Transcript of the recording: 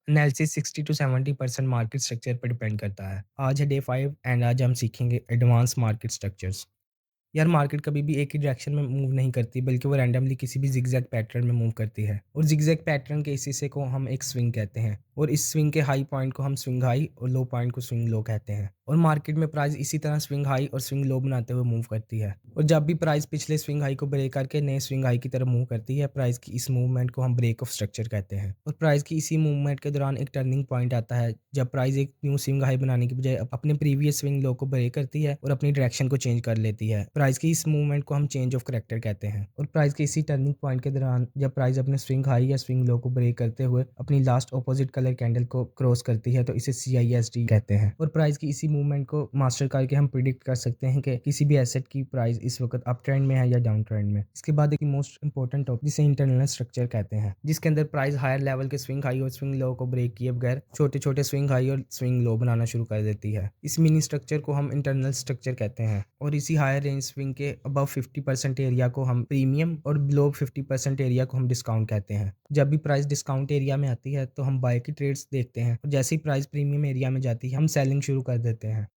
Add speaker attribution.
Speaker 1: Analysis 60 to 70% market structure पर depend करता है। आज है डे 5 एंड आज हम सीखेंगे एडवांस मार्केट स्ट्रक्चर्स। यार मार्केट कभी भी एक ही डायरेक्शन में मूव नहीं करती बल्कि वो रैंडमली किसी भी ज़िगज़ैग पैटर्न में मूव करती है और ज़िगज़ैग पैटर्न के इस हिस्से को हम एक स्विंग कहते हैं और इस स्विंग के हाई पॉइंट को हम स्विंग हाई और लो पॉइंट को स्विंग लो कहते हैं और मार्केट में प्राइस इसी तरह स्विंग हाई और स्विंग लो बनाते हुए मूव करती है और जब भी प्राइस पिछले स्विंग हाई को ब्रेक करके नए स्विंग हाई की तरफ मूव करती है प्राइस की इस मूवमेंट को हम ब्रेक ऑफ स्ट्रक्चर कहते हैं और प्राइस की इसी मूवमेंट के दौरान एक टर्निंग पॉइंट आता है जब प्राइस एक न्यू स्विंग हाई बनाने की बजाय अपने प्रीवियस स्विंग लो को ब्रेक करती है और अपनी डायरेक्शन को चेंज कर लेती है। प्राइस की इस मूवमेंट को हम चेंज ऑफ करैक्टर कहते हैं और प्राइस के इसी टर्निंग पॉइंट के दौरान जब प्राइस अपने स्विंग हाई या स्विंग लो को ब्रेक करते हुए अपनी लास्ट ऑपोजिट कलर कैंडल को क्रॉस करती है तो इसे CISD कहते हैं और प्राइस की इसी मूवमेंट को मास्टर करके हम प्रिडिक्ट कर सकते हैं कि किसी भी एसेट की प्राइस इस वक्त अप ट्रेंड में है या डाउन ट्रेंड में। इसके बाद एक मोस्ट इंपॉर्टेंट टॉपिक जिसे इंटरनल स्ट्रक्चर कहते हैं जिसके अंदर प्राइस हायर लेवल के स्विंग हाई और स्विंग लो को ब्रेक किए बगैर छोटे छोटे स्विंग हाई और स्विंग लो बनाना शुरू कर देती है। इस मिनी स्ट्रक्चर को हम इंटरनल स्ट्रक्चर कहते हैं और इसी हायर रेंज स्विंग के अबव 50% एरिया को हम प्रीमियम और बिलो 50% एरिया को हम डिस्काउंट कहते हैं। जब भी प्राइस डिस्काउंट एरिया में आती है तो हम बाय की ट्रेड्स देखते हैं और जैसे ही प्राइस प्रीमियम एरिया में जाती है हम सेलिंग शुरू कर देते हैं।